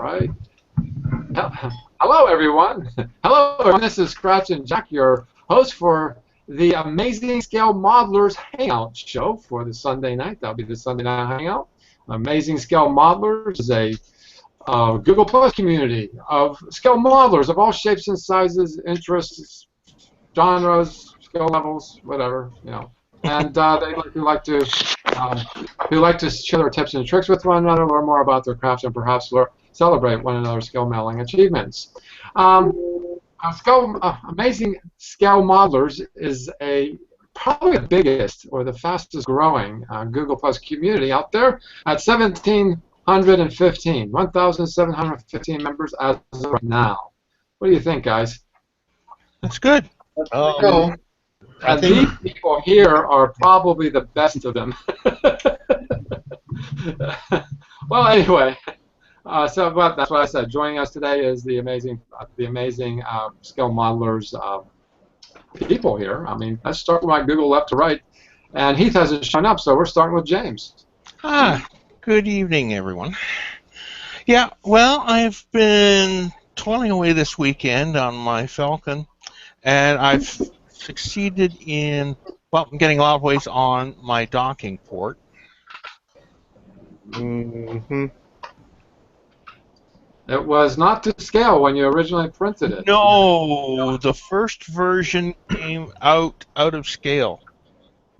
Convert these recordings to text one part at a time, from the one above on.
right. Hello, everyone. Hello, everyone. This is Scratch and Jack, your host for the Amazing Scale Modelers Hangout show for the Sunday night. That'll be the Sunday night hangout. Amazing Scale Modelers is a Google Plus community of scale modelers of all shapes and sizes, interests, genres, skill levels, whatever, you know. And who like to share their tips and tricks with one another, learn more about their crafts, and perhaps celebrate one another's skill modeling achievements. Amazing Scale Modelers is probably the biggest or the fastest growing Google Plus community out there at 1,715 members as of now. What do you think, guys? That's good. And these people here are probably the best of them. Well, anyway, that's what I said. Joining us today is the amazing Scale Modelers people here. I mean, let's start with my Google left to right. And Heath hasn't shown up, so we're starting with James. Good evening, everyone. Yeah, well, I've been toiling away this weekend on my Falcon, and I've succeeded in getting a lot of ways on my docking port. It was not to scale when you originally printed it. No, the first version came out of scale.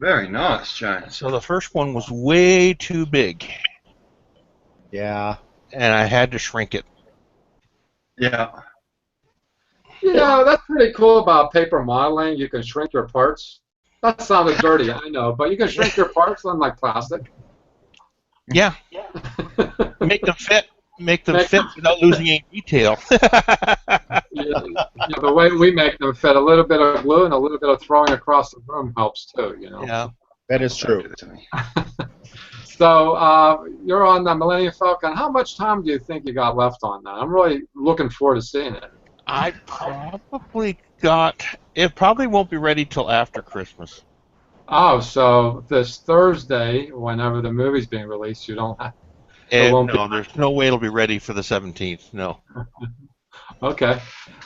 Very nice, James. So the first one was way too big. Yeah. And I had to shrink it. Yeah. You know, that's pretty cool about paper modeling. You can shrink your parts. That sounded dirty, I know, but you can shrink your parts unlike plastic. Yeah. Make them fit without losing any detail. The way we make them fit, a little bit of glue and a little bit of throwing across the room helps too, you know. Yeah. That is true. So you're on the Millennium Falcon. How much time do you think you got left on that? I'm really looking forward to seeing it. I probably it probably won't be ready till after Christmas. Oh, so this Thursday, whenever the movie's being released, you don't have... No, there's no way it'll be ready for the 17th, no. Okay.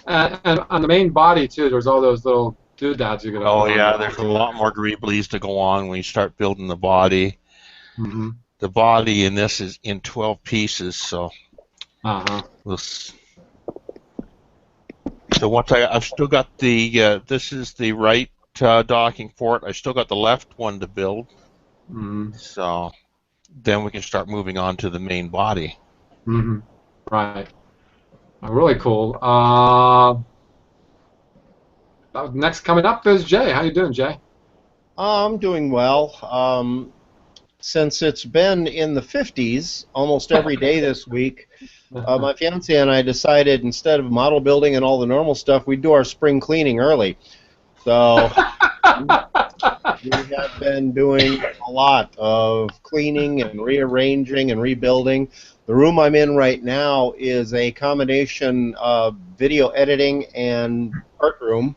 And on the main body, too, there's all those little doodads you can... Oh, yeah, there's a lot more greeblies to go on when you start building the body. Mm-hmm. The body in this is in 12 pieces, so... So once I've still got the... this is the right docking port. I've still got the left one to build. Mm-hmm. So... then we can start moving on to the main body. Mm-hmm. Right. Really cool. Next coming up is Jay. How you doing, Jay? I'm doing well. Since it's been in the 50s almost every day this week, my fiance and I decided instead of model building and all the normal stuff, we'd do our spring cleaning early. So... we have been doing a lot of cleaning and rearranging and rebuilding. The room I'm in right now is a combination of video editing and art room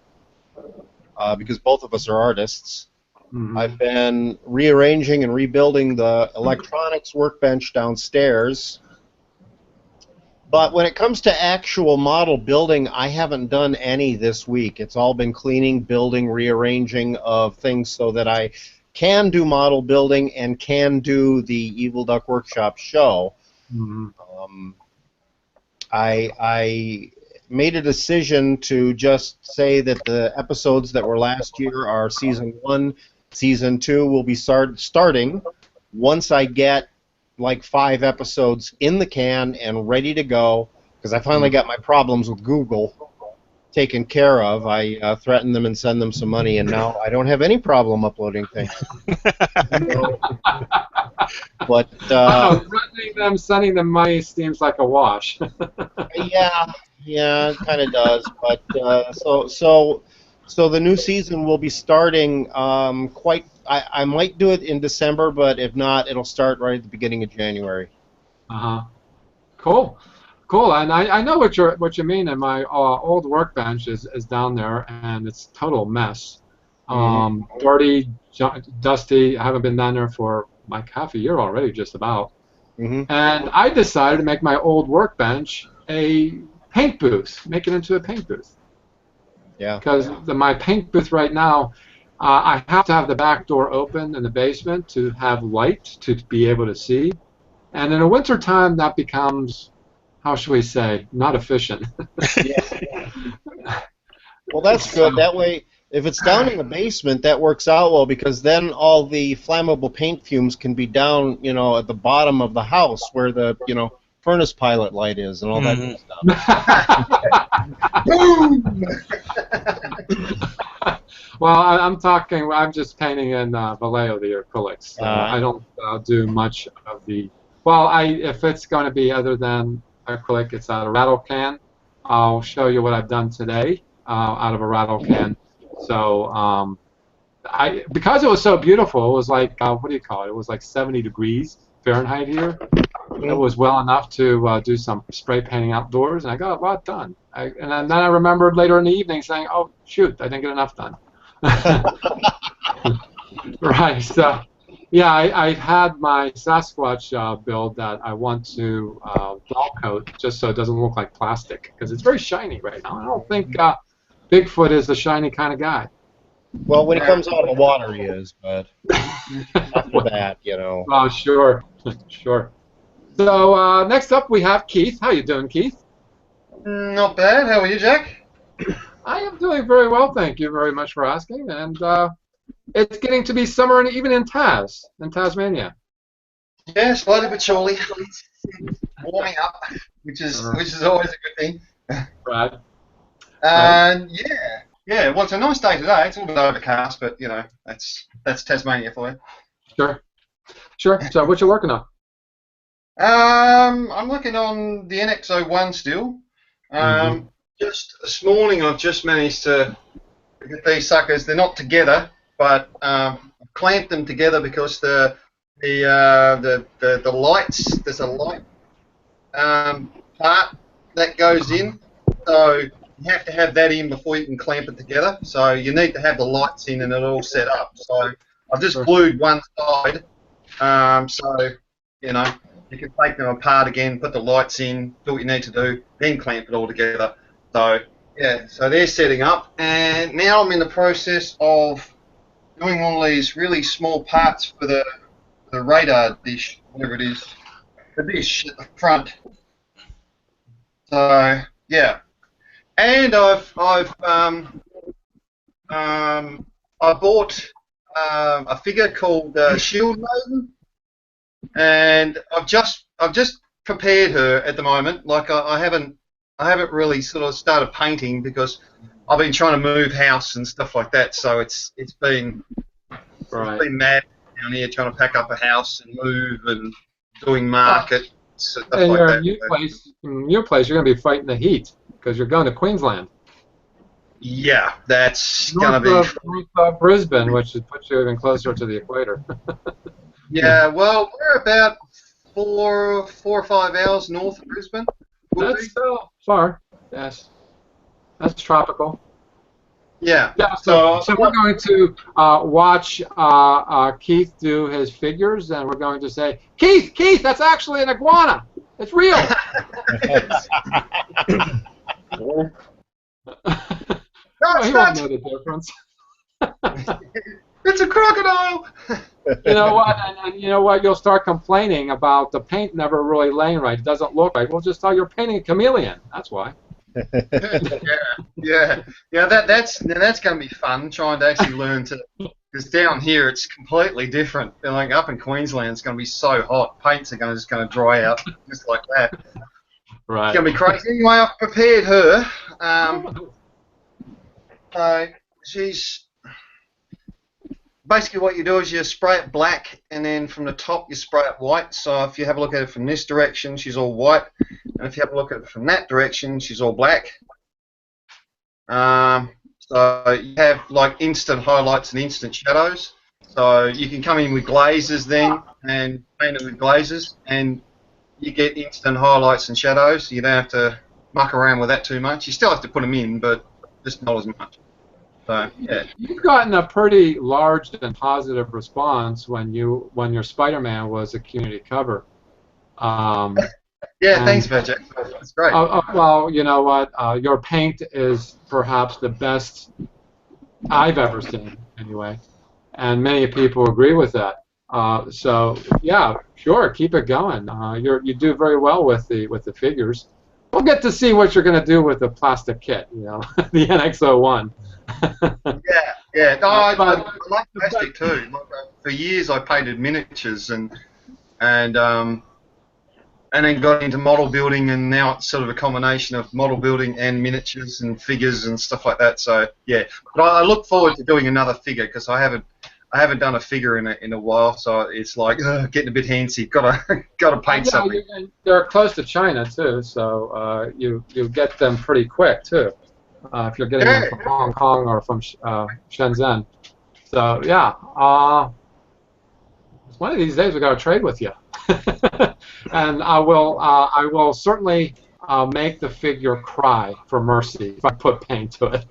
because both of us are artists. Mm-hmm. I've been rearranging and rebuilding the electronics workbench downstairs. But when it comes to actual model building, I haven't done any this week. It's all been cleaning, building, rearranging of things so that I can do model building and can do the Evil Duck Workshop show. Mm-hmm. I made a decision to just say that the episodes that were last year are Season 1. Season 2 will be starting once I get like 5 episodes in the can and ready to go, because I finally got my problems with Google taken care of. I threatened them and send them some money, and now I don't have any problem uploading things. But threatening them, sending them money seems like a wash. yeah, it kind of does. But so the new season will be starting I might do it in December, but if not, it'll start right at the beginning of January. Cool. And I know what you mean. And my old workbench is down there, and it's a total mess. Dirty, dusty. I haven't been down there for like half a year already, just about. Mm-hmm. And I decided to make my old workbench a paint booth, make it into a paint booth. Yeah. Because my paint booth right now, I have to have the back door open in the basement to have light to be able to see. And in the wintertime, that becomes, how should we say, not efficient. Yeah. Well, that's good. That way, if it's down in the basement, that works out well because then all the flammable paint fumes can be down, at the bottom of the house where the, furnace pilot light is and all that good stuff. Boom! Well, I'm just painting in Vallejo, the acrylics. I don't do much of the, well, if it's going to be other than acrylic, it's out of a rattle can. I'll show you what I've done today out of a rattle can. So because it was so beautiful, it was like, what do you call it? It was like 70 degrees Fahrenheit here. It was well enough to do some spray painting outdoors, and I got a lot done. And then I remembered later in the evening saying, oh, shoot, I didn't get enough done. Right. So, yeah, I had my Sasquatch build that I want to ball coat just so it doesn't look like plastic because it's very shiny right now. I don't think Bigfoot is the shiny kind of guy. Well, when he comes out of the water, he is, but after that, Oh, sure, sure. So next up we have Keith. How you doing, Keith? Not bad. How are you, Jack? I am doing very well, thank you very much for asking. And it's getting to be summer, and even in Tasmania. Yeah, slowly but surely. Warming up, which is always a good thing. Right. And yeah. Well, it's a nice day today. It's a little bit overcast, but that's Tasmania for you. Sure. So what you working on? I'm working on the NX01 still. Just this morning, I've just managed to get these suckers. They're not together, but I've clamped them together because the lights. There's a light part that goes in, so you have to have that in before you can clamp it together. So you need to have the lights in and it all set up. So I've just glued one side, so you can take them apart again, put the lights in, do what you need to do, then clamp it all together. So yeah, so they're setting up, and now I'm in the process of doing all these really small parts for the radar dish, whatever it is, the dish at the front. So yeah, and I bought a figure called Shield Maiden, and I've just prepared her at the moment. Like I haven't really sort of started painting because I've been trying to move house and stuff like that. So it's been mad down here trying to pack up a house and move and doing market stuff and like that. In your place, you're going to be fighting the heat because you're going to Queensland. Yeah, that's going to be north of Brisbane, which puts you even closer to the equator. Yeah, well, we're about 4 or 5 hours north of Brisbane. That's still far. Yes, that's tropical. Yeah. Yeah. So we're going to watch Keith do his figures, and we're going to say, Keith, that's actually an iguana. It's real. He won't know the difference. It's a crocodile. You know what? And you know what? You'll start complaining about the paint never really laying right. It doesn't look right. We'll just tell you're painting a chameleon. That's why. Yeah. That's going to be fun. Trying to actually learn to, because down here it's completely different. Like up in Queensland, it's going to be so hot. Paints are just going to dry out just like that. Right. It's going to be crazy. Anyway, I've prepared her. So she's. Basically what you do is you spray it black, and then from the top you spray it white. So if you have a look at it from this direction, she's all white, and if you have a look at it from that direction, she's all black. So you have like instant highlights and instant shadows. So you can come in with glazes then and paint it with glazes, and you get instant highlights and shadows. You don't have to muck around with that too much. You still have to put them in, but just not as much. So, yeah. You've gotten a pretty large and positive response when your Spider-Man was a community cover. Yeah, and, thanks, Patrick. That's great. well, you know what? Your paint is perhaps the best I've ever seen, anyway, and many people agree with that. So yeah, sure, keep it going. You do very well with the figures. We'll get to see what you're going to do with the plastic kit, you know, the NX-01. Yeah. No, I But- like plastic too. Like, for years, I painted miniatures and then got into model building, and now it's sort of a combination of model building and miniatures and figures and stuff like that. So yeah, but I look forward to doing another figure because I haven't done a figure in a while. So it's like getting a bit handsy. Gotta paint something. And they're close to China too, so you get them pretty quick too. If you're getting them from Hong Kong or from Shenzhen. So yeah, one of these days we got to trade with you, and I will certainly make the figure cry for mercy if I put paint to it.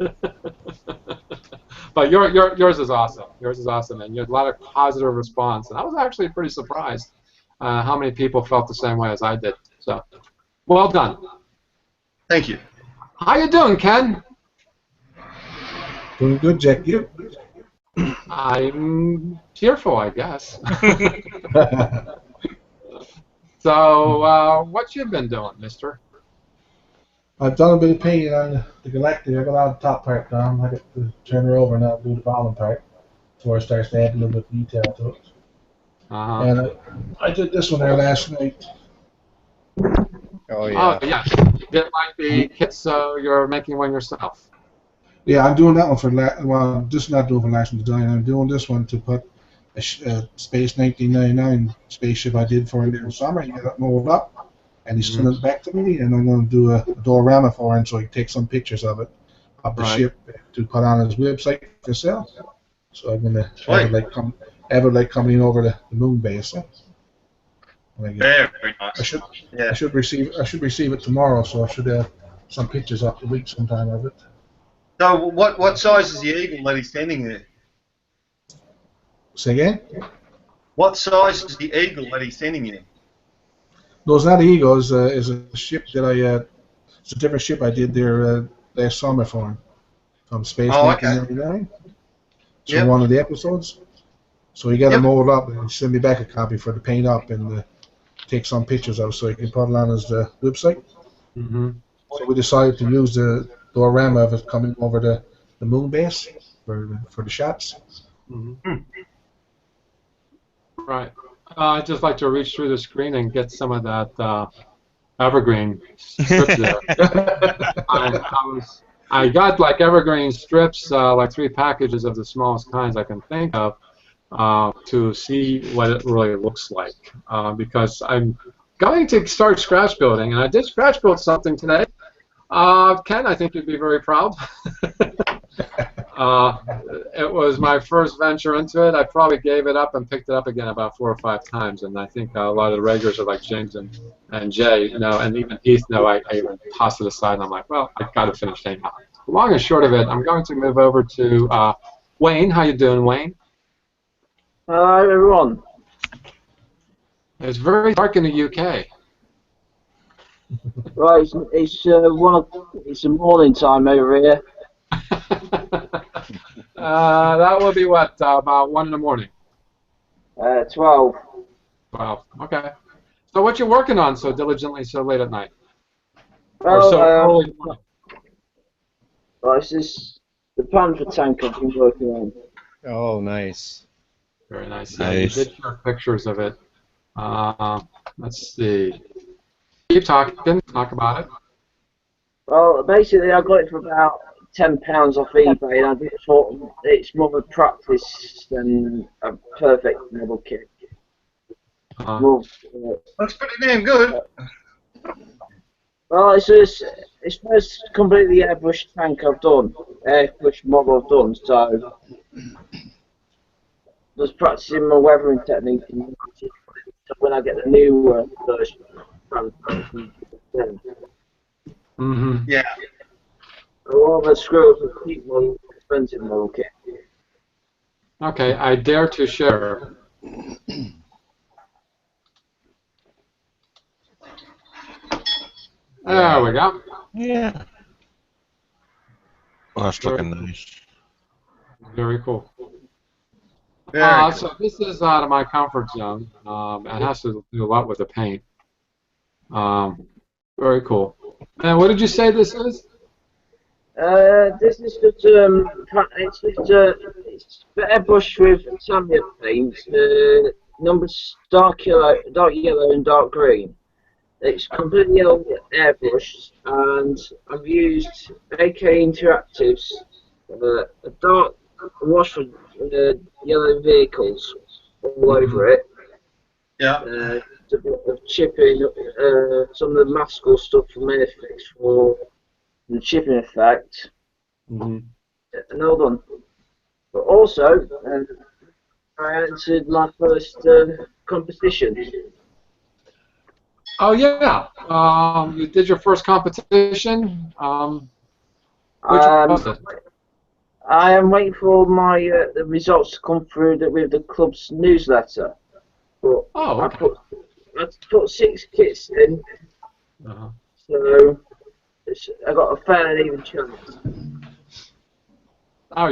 But yours is awesome. Yours is awesome, and you had a lot of positive response, and I was actually pretty surprised how many people felt the same way as I did. So, well done. Thank you. How you doing, Ken? Doing good, Jack. You? I'm cheerful, I guess. So, what you been doing, mister? I've done a bit of painting on the Galactic. I got out the top part done. I got to turn her over now and do the bottom part before I start to add a little bit of detail to it. And I did this one there last night. Oh, yeah. Oh, yeah. It might be kits, so you're making one yourself. Yeah, I'm doing that one for well, just not doing for Last Design. I'm doing this one to put a Space 1999 spaceship I did for him in the summer. He got it molded up, and he sent it back to me, and I'm going to do a diorama for him so he can take some pictures of it, of the ship, to put on his website for sale. So I'm going to have it like coming over the moon base. So Very nice. I should receive it tomorrow, so I should have some pictures up the week sometime of it. So what size is the eagle that he's standing there? Say again? What size is the eagle that he's standing in? No, it's not Eagle. It's a ship that it's a different ship I did there last summer for him, from Space 1999. So one of the episodes. So he got it molded up and sent me back a copy for the paint up and take some pictures of, so he can put it on his website. So we decided to use the diorama of it coming over the moon base for the shots. Right. I'd just like to reach through the screen and get some of that evergreen strips there. I got like evergreen strips, like 3 packages of the smallest kinds I can think of, to see what it really looks like. Because I'm going to start scratch building, and I did scratch build something today. Ken, I think you'd be very proud. It was my first venture into it. I probably gave it up and picked it up again about 4 or 5 times, and I think a lot of the regulars are like James and Jay, you know, and even Heath, I even tossed it aside, and I'm like, well, I've got to finish Hangout. Long and short of it, I'm going to move over to Wayne. How you doing, Wayne? Hi, everyone. It's very dark in the UK. Right, it's the morning time over here. That will be what, about 1 in the morning? 12. 12. Okay. So what you working on so diligently so late at night? Well, or so early morning? Well, it's this the Panther tank I've been working on. Oh, nice. Very nice. Yeah, you did share pictures of it. Let's see. Keep talking. Talk about it. Well, basically, I got it for about £10 off eBay, and I just thought it's more of a practice than a perfect model kit. That's pretty damn good. Well, it's the first completely airbrushed tank I've done, airbrushed model I've done, so just practicing my weathering technique, and when I get the new version. Yeah. I rather screw up a cheap one, expensive model kit. Okay, I dare to share. There we go. Yeah. Well, that's looking nice. Very cool. Very cool. So this is out of my comfort zone. It has to do a lot with the paint. Very cool. And what did you say this is? This is just it's airbrushed with Tamiya paint. Numbers dark yellow, and dark green. It's completely airbrushed, and I've used AK Interactives, a dark wash for yellow vehicles all over it. Yeah. A bit of chipping, some of the maskell stuff from Airfix for the chipping effect, and all done. But also, I entered my first competition. Oh yeah. You did your first competition. Which was it? I am waiting for my the results to come through with the club's newsletter. But okay. I put 6 kits in, so I got a fair and even chance. Oh,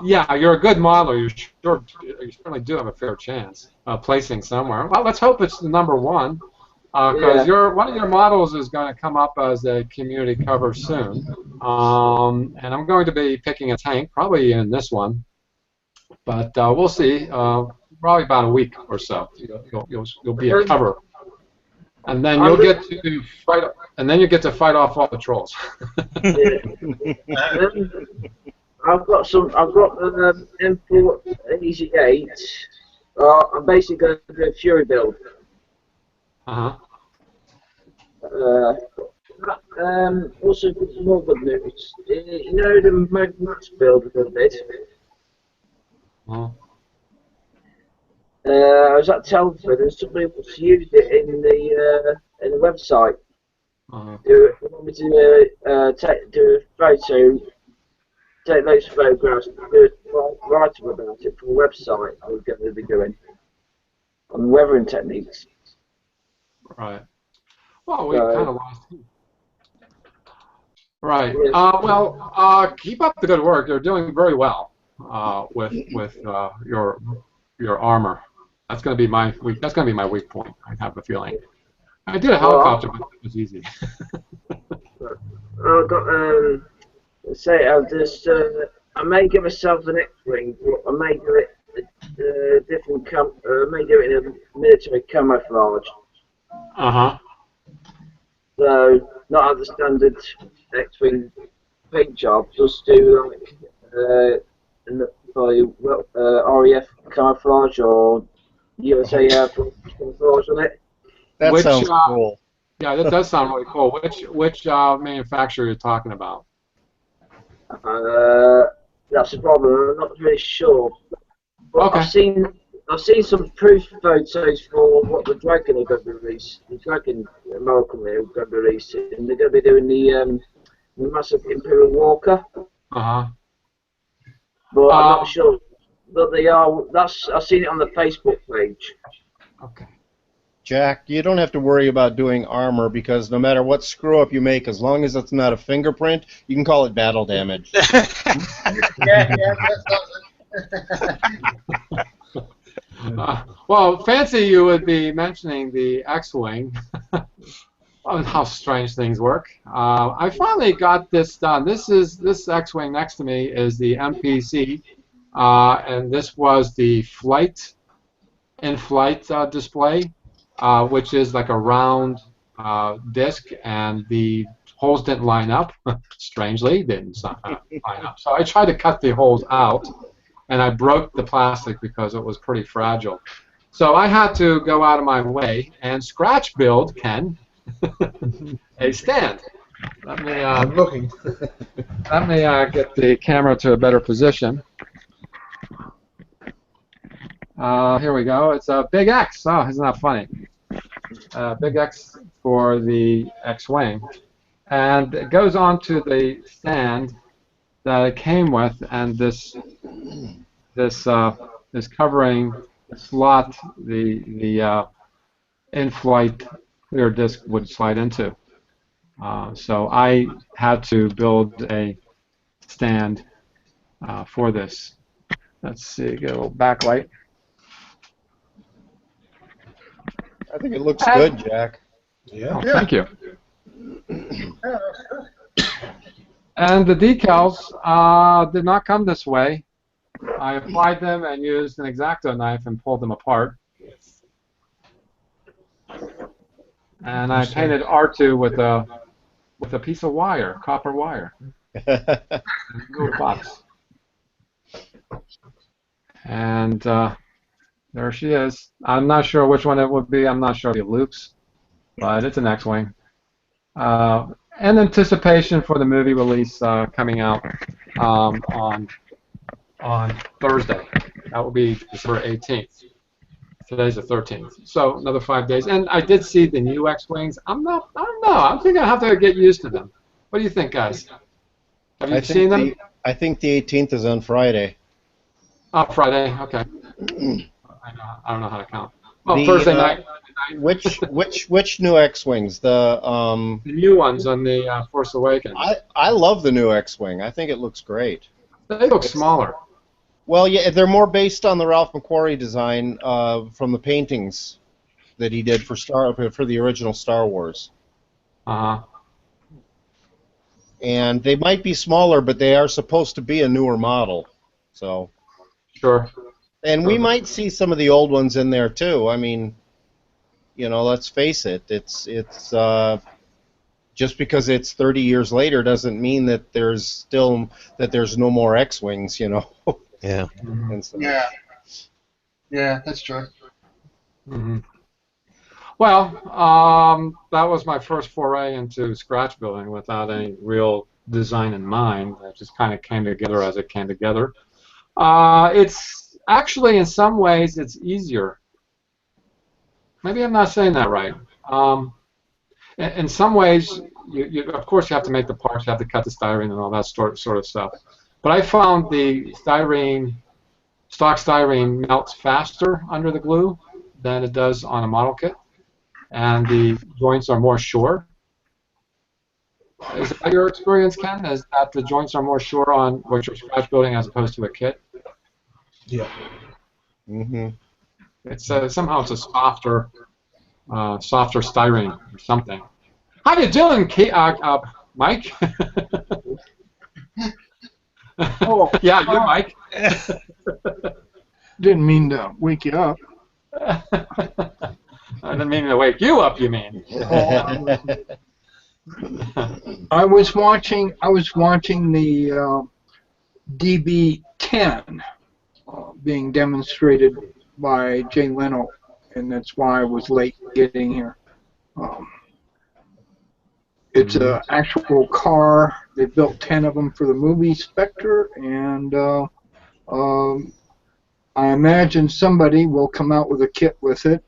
yeah. You're a good modeler. You certainly do have a fair chance of placing somewhere. Well, let's hope it's the number one, because one of your models is going to come up as a community cover soon, and I'm going to be picking a tank, probably in this one, but we'll see. Probably about a week or so. You'll be a cover, and then you'll get to fight. And then you get to fight off all the trolls. I've got the M4 Easy 8. I'm basically going to do a Fury build. Also, some more good news. You know the Max build a bit. I was at Telford and somebody was used it in the website. They want me to do a photo, take those photographs, do a write-up about it for a website I was going to be doing on weathering techniques. Right. Well, we kind of lost you. Right. Well, keep up the good work. You're doing very well with your armor. That's going to be my weak point. I have a feeling. I did a helicopter, but it was easy. I've got I may give myself an X-wing, but I may do it different. I may do it in a military camouflage. So not have the standard X-wing paint job. Just do like RAF camouflage or USA Air Force camouflage on it. That sounds cool. Yeah, that does sound really cool. Which manufacturer are you talking about? That's the problem. I'm not really sure. But Okay. I've seen some proof photos for what the Dragon are going to release. The Dragon American are going to be releasing. And they're going to be doing the massive Imperial Walker. But I'm not sure. But they are. I've seen it on the Facebook page. Okay. Jack, you don't have to worry about doing armor because no matter what screw up you make, as long as it's not a fingerprint, you can call it battle damage. Well, fancy you would be mentioning the X-Wing. How strange things work. I finally got this done. This X-Wing next to me is the MPC, and this was the in-flight display. Which is like a round disc, and the holes didn't line up. Strangely, didn't line up. So I tried to cut the holes out, and I broke the plastic because it was pretty fragile. So I had to go out of my way and scratch build, Ken, a stand. I'm looking. Let me get the camera to a better position. Here we go. It's a big X. Oh, isn't that funny? Big X for the X-Wing. And it goes onto the stand that it came with, and this covering slot the in-flight clear disc would slide into. So I had to build a stand for this. Let's see, get a little backlight. I think it looks good, Jack. Yeah. Thank you. And the decals did not come this way. I applied them and used an X-Acto knife and pulled them apart. And I painted R2 with a piece of wire, copper wire. Little box. And there she is. I'm not sure which one it would be. I'm not sure if it Luke's, but it's an X-Wing. And anticipation for the movie release coming out on Thursday. That will be December 18th. Today's the 13th. So another 5 days. And I did see the new X-Wings. I don't know. I think I have to get used to them. What do you think, guys? Have you seen them? I think the 18th is on Friday. Oh, Friday. Okay. I don't know how to count. Oh, Thursday night. Which new X-Wings? The new ones on the Force Awakens. I love the new X-Wing. I think it looks great. They look smaller. Well, yeah, they're more based on the Ralph McQuarrie design from the paintings that he did for the original Star Wars. And they might be smaller, but they are supposed to be a newer model. So. Sure. And we might see some of the old ones in there too. I mean, you know, let's face it. It's just because it's 30 years later doesn't mean that there's no more X-Wings. You know. Yeah. So. Yeah, that's true. Mm-hmm. Well, that was my first foray into scratch building without any real design in mind. It just kind of came together as it came together. It's actually, in some ways, it's easier. Maybe I'm not saying that right. In some ways, of course, you have to make the parts, you have to cut the styrene and all that sort of stuff. But I found the stock styrene melts faster under the glue than it does on a model kit, and the joints are more sure. Is that your experience, Ken? Is that the joints are more sure on what you're scratch building as opposed to a kit? Yeah. Mm-hmm. It's somehow it's a softer styrene or something. How you doing, Mike? Oh, yeah, you, Mike. Didn't mean to wake you up. I didn't mean to wake you up. You mean? I was watching the DB10 being demonstrated by Jay Leno, and that's why I was late getting here. It's an actual car. They built 10 of them for the movie Spectre, and I imagine somebody will come out with a kit with it,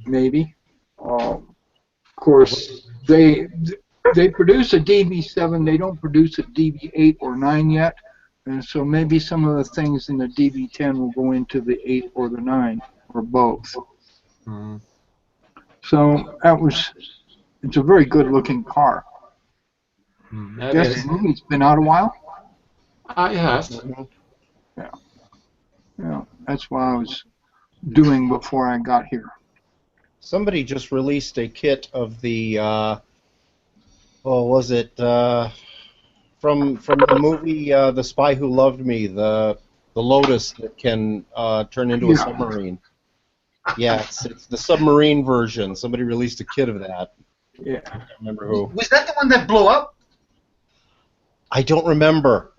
maybe. Of course, they produce a DB7. They don't produce a DB8 or 9 yet, and so maybe some of the things in the DB10 will go into the 8 or the 9 or both. Mm-hmm. So it's a very good-looking car. I guess the movie's been out a while. Yes. Yeah, that's what I was doing before I got here. Somebody just released a kit of the, was it from the movie The Spy Who Loved Me, the Lotus that can turn into a submarine. Yeah, it's the submarine version. Somebody released a kit of that. Yeah. I don't remember who. Was that the one that blew up? I don't remember,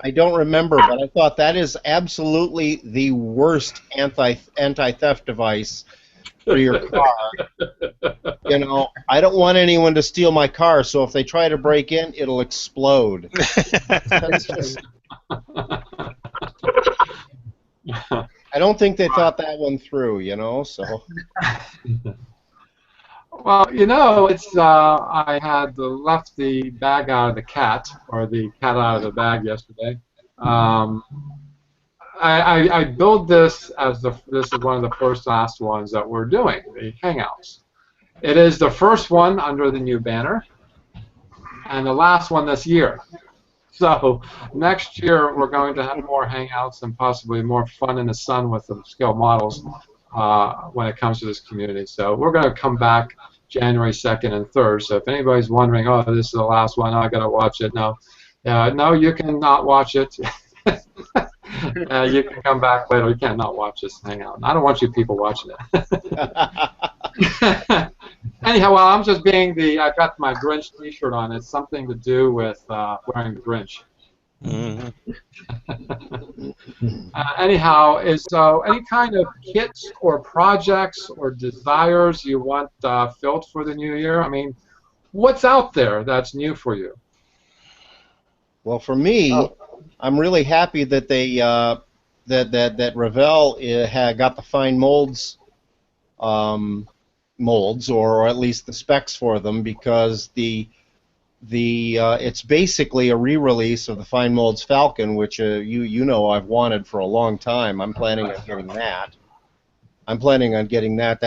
but I thought that is absolutely the worst anti-theft device for your car. You know, I don't want anyone to steal my car, so if they try to break in, it'll explode. That's just... I don't think they thought that one through, you know, so... Well, you know, it's I had left the bag out of the cat, or the cat out of the bag yesterday. I built this as this is one of the last ones that we're doing, the Hangouts. It is the first one under the new banner. and the last one this year. So next year we're going to have more hangouts and possibly more fun in the sun with the scale models when it comes to this community. So we're going to come back January 2nd and 3rd. So if anybody's wondering, oh, this is the last one, I got to watch it. No, no, you can not watch it. You can come back later. You can't not watch this hangout. I don't want you people watching it. Anyhow, well, I'm just being I've got my Grinch T-shirt on. It's something to do with wearing the Grinch. Mm-hmm. Anyhow, is any kind of kits or projects or desires you want filled for the new year? I mean, what's out there that's new for you? Well, for me, I'm really happy that they that Revell had got the fine molds or at least the specs for them, because it's basically a re-release of the fine molds Falcon, which you know I've wanted for a long time. I'm planning on getting that.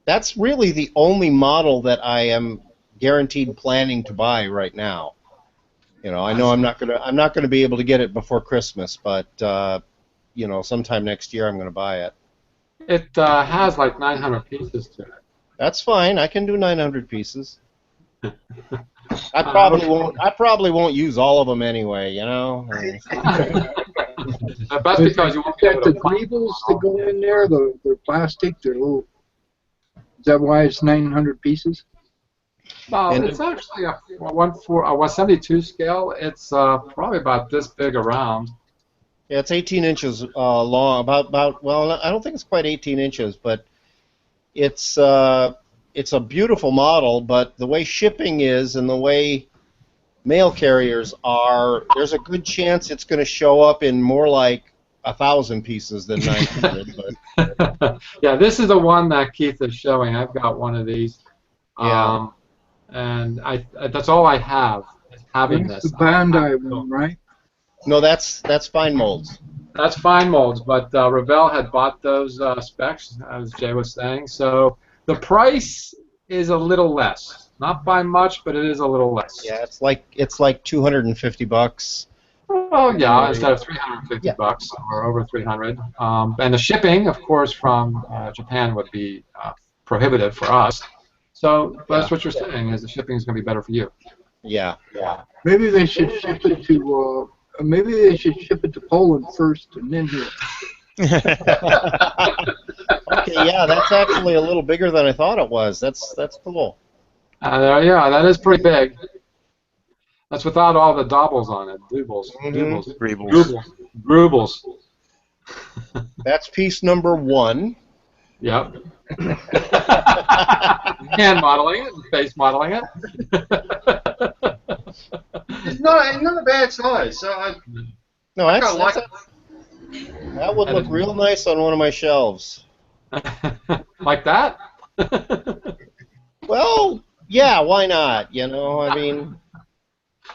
That's really the only model that I am guaranteed planning to buy right now. You know, I know I'm not gonna be able to get it before Christmas, but you know, sometime next year I'm gonna buy it. It has like 900 pieces to it. That's fine. I can do 900 pieces. I probably won't use all of them anyway. You know. That's because you won't be able the to greebles that go in there. They're plastic. They're little. Is that why it's 900 pieces? Well, it's actually a 172 scale. It's probably about this big around. Yeah, it's 18 inches long. Well, I don't think it's quite 18 inches, but it's a beautiful model. But the way shipping is and the way mail carriers are, there's a good chance it's going to show up in more like 1,000 pieces than 900. But. Yeah, this is the one that Keith is showing. I've got one of these. Yeah. And that's all I have. Having That's this. the Bandai one, right? No, that's fine molds. That's fine molds, but Revell had bought those specs, as Jay was saying. So the price is a little less, not by much, but it is a little less. Yeah, it's like $250. Oh yeah, instead of $350 or over 300. And the shipping, of course, from Japan would be prohibitive for us. So that's what you're saying, is the shipping is going to be better for you. Yeah. Maybe they should ship it to. Maybe they should ship it to Poland first and then here. Okay, yeah, that's actually a little bigger than I thought it was. That's cool. Yeah, that is pretty big. That's without all the doubles on it. Grubles. That's piece number 1. Yep. Hand modeling it, face modeling it. It's not a bad size. So that would look real nice on one of my shelves. Like that? Well, yeah, why not? You know, I mean,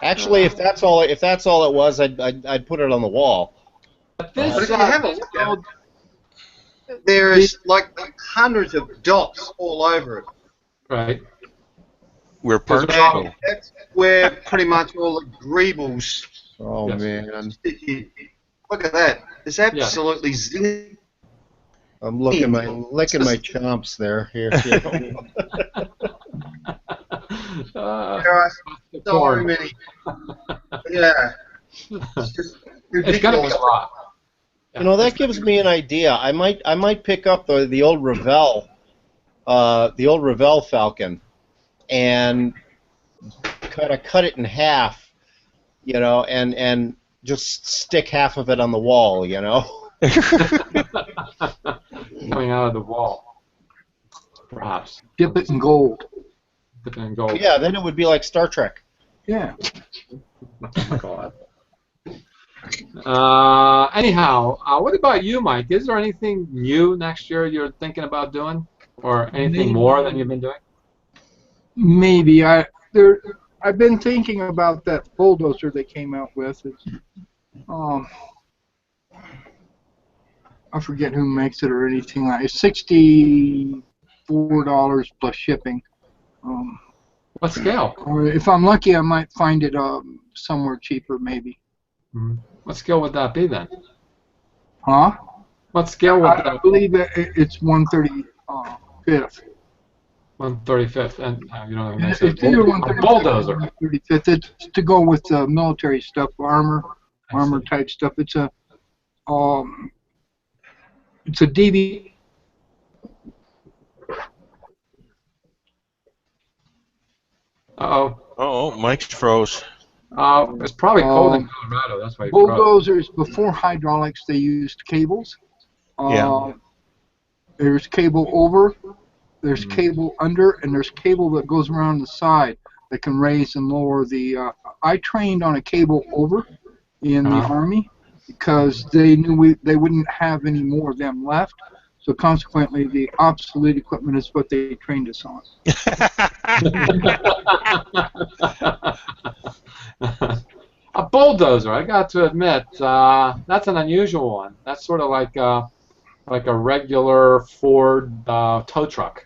actually, if that's all it was, I'd put it on the wall. But if you have a look at it, there is like hundreds of dots all over it. Right. We're part That's where pretty much all the greebles. Oh man! Look at that! It's absolutely zinging. I'm licking my chomps there. Here. There are so many. Yeah. It's gonna be a lot. You know, that gives me an idea. I might pick up the old Revell Falcon, and kind of cut it in half, you know, and just stick half of it on the wall, you know. Coming out of the wall, perhaps. Dip it in gold. Dip it in gold. Yeah, then it would be like Star Trek. Yeah. Oh my God. Anyhow, what about you, Mike? Is there anything new next year you're thinking about doing, or anything more than you've been doing? Maybe I've been thinking about that bulldozer they came out with. It's, I forget who makes it or anything like. It's $64 plus shipping. What scale? Or if I'm lucky, I might find it somewhere cheaper, maybe. What scale would that be then? Huh? What scale would that I believe it's 135th. 135th, and you know, It's a either 135th bulldozer. or 135th. It's to go with military stuff, armor type stuff. It's a DV. Uh-oh. Oh, Mike's froze. It's probably cold in Colorado. That's why you froze. Bulldozers, before hydraulics, they used cables. Yeah. There's cable over, there's cable under, and there's cable that goes around the side that can raise and lower the. I trained on a cable over in the Army because they knew they wouldn't have any more of them left. So consequently, the obsolete equipment is what they trained us on. A bulldozer, I got to admit, that's an unusual one. That's sort of like a regular Ford tow truck.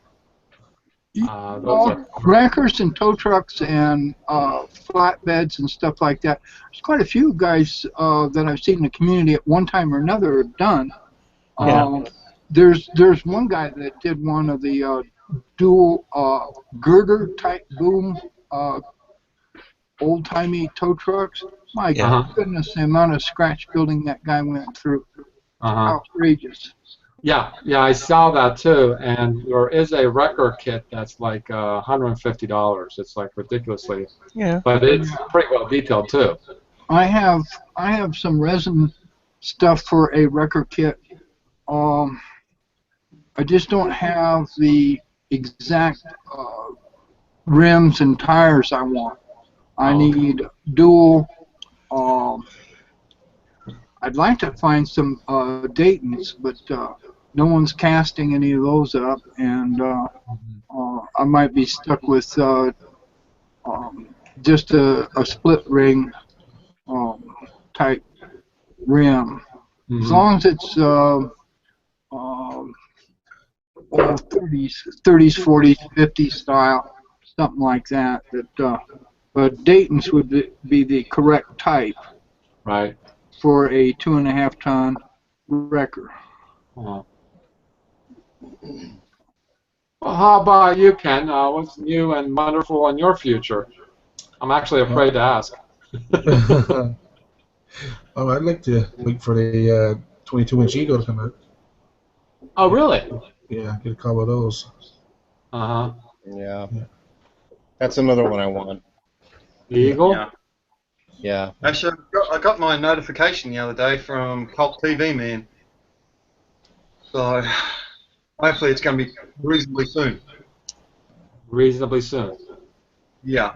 Wreckers and tow trucks and flatbeds and stuff like that. There's quite a few guys that I've seen in the community at one time or another have done. There's one guy that did one of the dual girder type boom old-timey tow trucks. My goodness, the amount of scratch building that guy went through. Outrageous. Yeah, I saw that too, and there is a wrecker kit that's like $150. It's like ridiculously, but it's pretty well detailed too. I have some resin stuff for a wrecker kit. I just don't have the exact rims and tires I want. I need dual. I'd like to find some Daytons, but no one's casting any of those up, and I might be stuck with just a split ring type rim. As long as it's 30s, 40s, 50s style, something like that. But Dayton's would be the correct type. Right. For a 2.5 ton wrecker. Well, how about you, Ken? What's new and wonderful in your future? I'm actually afraid to ask. Oh, I'd like to wait for the 22-inch Eagle to come out. Oh, really? Yeah, get a couple of those. Yeah. That's another one I want. The Eagle? Yeah. Actually, I got my notification the other day from Cult TV Man. So hopefully it's going to be reasonably soon. Reasonably soon. Yeah.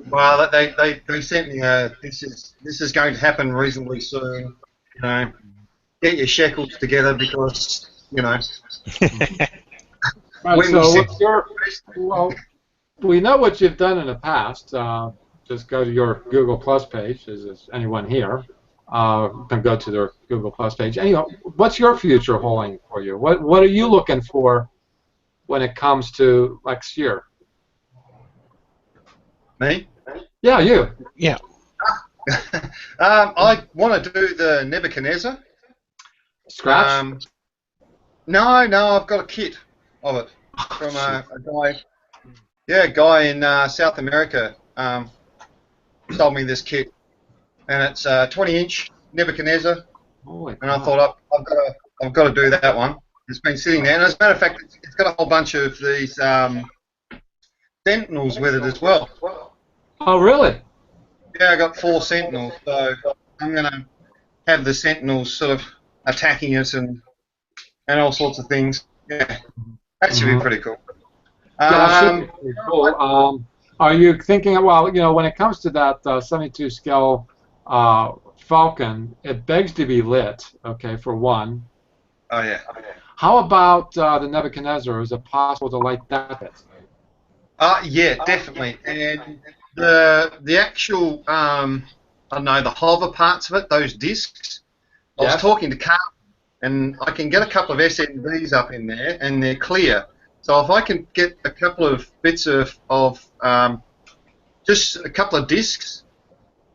Well, they sent me this is going to happen reasonably soon. You know, get your shekels together because Right, so we know what you've done in the past. Just go to your Google Plus page, as anyone here can go to their Google Plus page. Anyway, what's your future holding for you? What are you looking for when it comes to next year? Me? Yeah, you. Yeah. I want to do the Nebuchadnezzar. Scratch? No, I've got a kit of it from a guy. Yeah, a guy in South America. Sold me this kit, and it's 20-inch Nebuchadnezzar, and I thought I've got to do that one. It's been sitting there, and as a matter of fact, it's got a whole bunch of these Sentinels with it as well. Oh, really? Yeah, I got 4 Sentinels, so I'm going to have the Sentinels sort of attacking us and all sorts of things. Yeah, that should be pretty cool. Yeah, that should be pretty cool. Are you thinking, well, when it comes to that 72 scale Falcon, it begs to be lit, okay, for one. Oh, yeah. How about the Nebuchadnezzar? Is it possible to light that bit? Yeah, definitely. And the actual, I don't know, the hover parts of it, those discs, I was talking to Carl, and I can get a couple of SNVs up in there, and they're clear. So if I can get a couple of bits of just a couple of discs,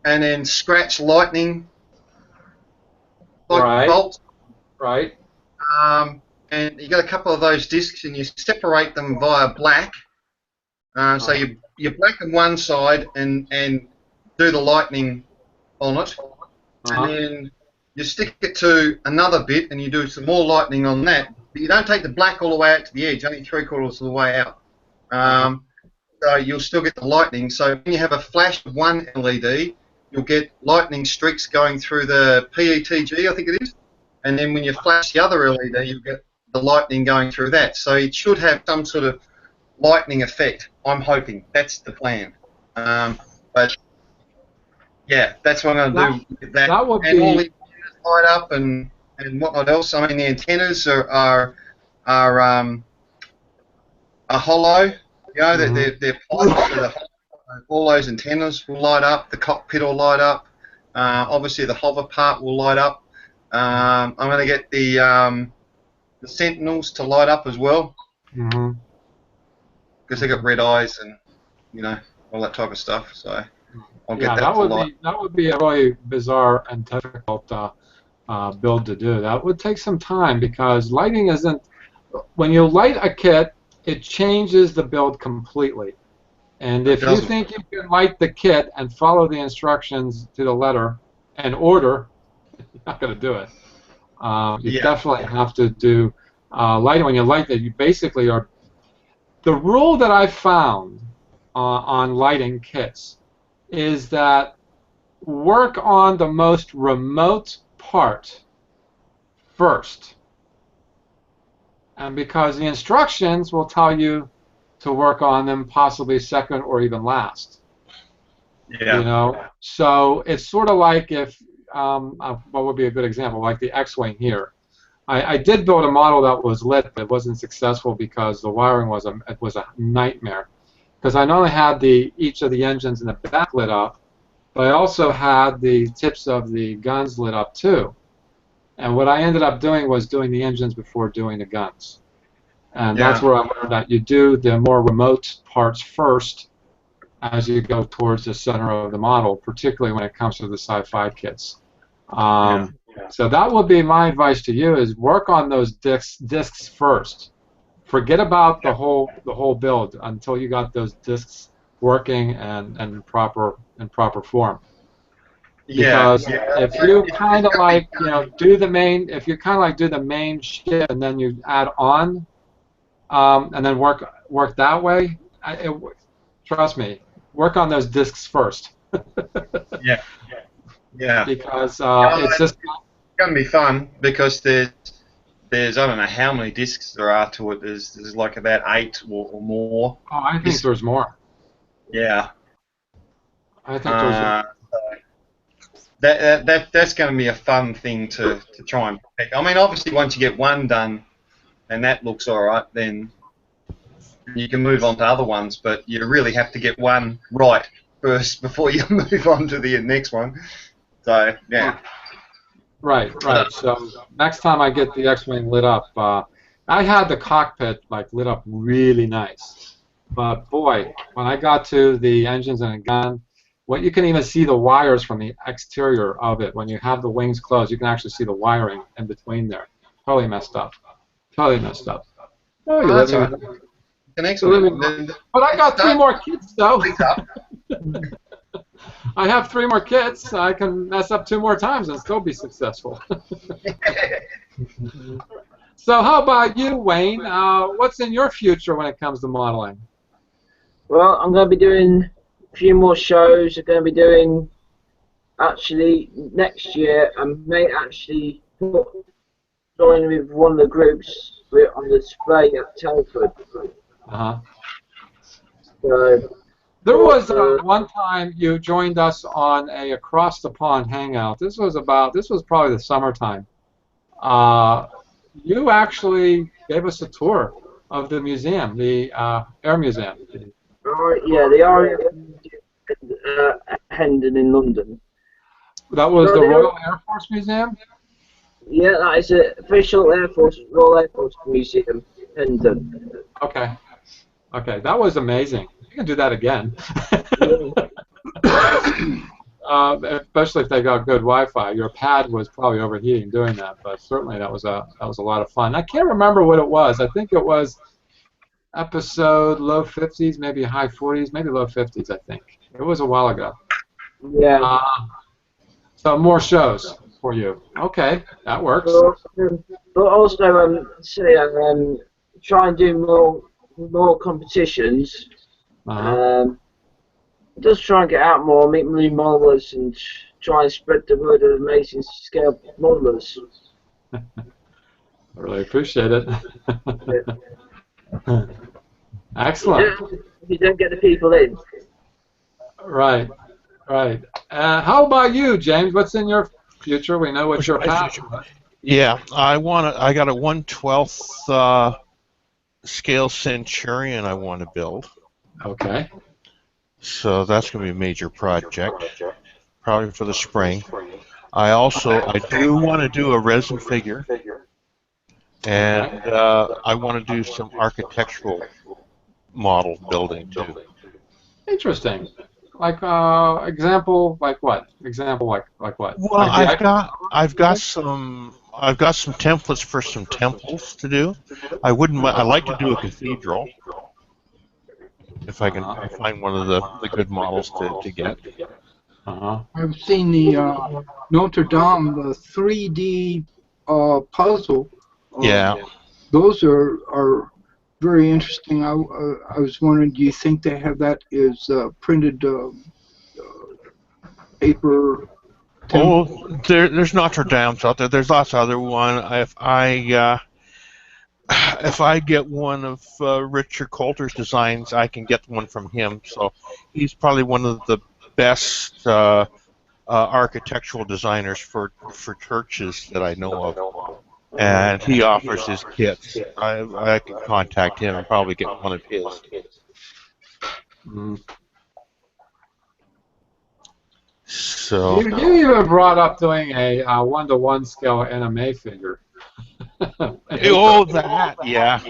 and then scratch lightning like bolts. Right. And you got a couple of those discs, and you separate them via black. So you blacken one side and do the lightning on it, and then you stick it to another bit, and you do some more lightning on that. But you don't take the black all the way out to the edge, only 3/4 of the way out. So you'll still get the lightning. So when you have a flash of one LED, you'll get lightning streaks going through the PETG, I think it is. And then when you flash the other LED, you'll get the lightning going through that. So it should have some sort of lightning effect. I'm hoping. That's the plan. But yeah, that's what I'm going to do with that. That would and be... all the antennas light up and whatnot else. I mean, the antennas are hollow. You know, they're pipes, so all those antennas will light up. The cockpit will light up. Obviously, the hover part will light up. I'm going to get the sentinels to light up as well, because they got red eyes and all that type of stuff. So I'll get that to light. That would be a really bizarre and difficult build to do. That would take some time because lighting isn't. When you light a kit, it changes the build completely. And if you think you can light the kit and follow the instructions to the letter and order, you're not going to do it. You definitely have to do lighting. When you light that, you basically are... The rule that I've found on lighting kits is that work on the most remote part first. And because the instructions will tell you to work on them possibly second or even last. Yeah. So it's sort of like if, what would be a good example, like the X-Wing here. I did build a model that was lit, but it wasn't successful because the wiring was a nightmare. Because I not only had each of the engines in the back lit up, but I also had the tips of the guns lit up too. And what I ended up doing was doing the engines before doing the guns. And that's where I learned that you do the more remote parts first as you go towards the center of the model, particularly when it comes to the sci-fi kits. So that would be my advice to you: is work on those discs first. Forget about the whole build until you got those discs working and in proper form. Because if you kind of like do the main ship and then you add on and then work that way, trust me, work on those discs first. Yeah. Because it's just going to be fun because there's I don't know how many discs there are to it. There's like about 8 or more. Oh, I think there's more. Yeah. I think there's. That's going to be a fun thing to try and pick. I mean, obviously, once you get one done and that looks all right, then you can move on to other ones. But you really have to get one right first before you move on to the next one. So yeah. Right. So next time I get the X-Wing lit up, I had the cockpit lit up really nice. But boy, when I got to the engines and the gun. You can even see the wires from the exterior of it. When you have the wings closed, you can actually see the wiring in between there. Totally messed up. Oh, you that's all right. But I got 3 more kits, though. I have 3 more kits. I can mess up 2 more times and still be successful. So how about you, Wayne? What's in your future when it comes to modeling? Well, I'm going to be doing a few more shows. I'm going to be doing, actually, next year, I may actually join with one of the groups on the display at Telford. So, there was one time you joined us on a Across the Pond hangout. This was probably the summertime. You actually gave us a tour of the museum, the Air Museum. Yeah, the Air Hendon in London. That was the Royal Air Force Museum? Yeah, that is an official Royal Air Force Museum. and Okay. Okay, that was amazing. You can do that again. Especially if they got good Wi-Fi. Your pad was probably overheating doing that, but certainly that was a lot of fun. I can't remember what it was. I think it was episode low 50s, maybe high 40s, maybe low 50s. I think it was a while ago. Yeah. So more shows for you. Okay, that works. But also, try and do more competitions. Just try and get out more, meet marine modelers, and try and spread the word of amazing scale modelers. I really appreciate it. Yeah. Excellent. You don't get the people in. Right, right. How about you, James? What's in your future? We know what your passion is. Yeah, I got a 1/12 scale Centurion I want to build. Okay. So that's going to be a major project, probably for the spring. I do want to do a resin figure, and I want to do some architectural model building too. Interesting. Like example, like what? Example, like what? Well, Like I've got some templates for some temples to do. I'd like to do a cathedral. If I can find one of the good models to get. I've seen the Notre Dame, the 3D puzzle. Yeah. Those are very interesting. I was wondering, do you think they have that as printed paper? Oh, there's Notre Dame's out there. There's lots of other one. If I get one of Richard Coulter's designs, I can get one from him. So he's probably one of the best architectural designers for churches that I know of. And he offers his kits. I can contact him and probably get one of his. So you even brought up doing a 1-to-1 scale anime figure. Oh, that, yeah.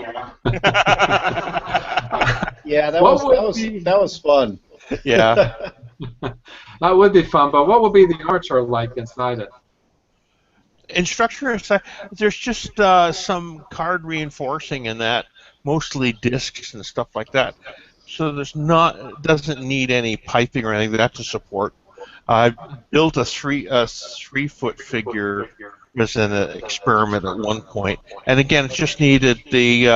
Yeah, that was fun. Yeah. That would be fun, but what would be the archer like inside it? In structure, there's just some card reinforcing in that, mostly discs and stuff like that. So doesn't need any piping or anything like that to support. I built a 3-foot figure as an experiment at one point, and again, it just needed the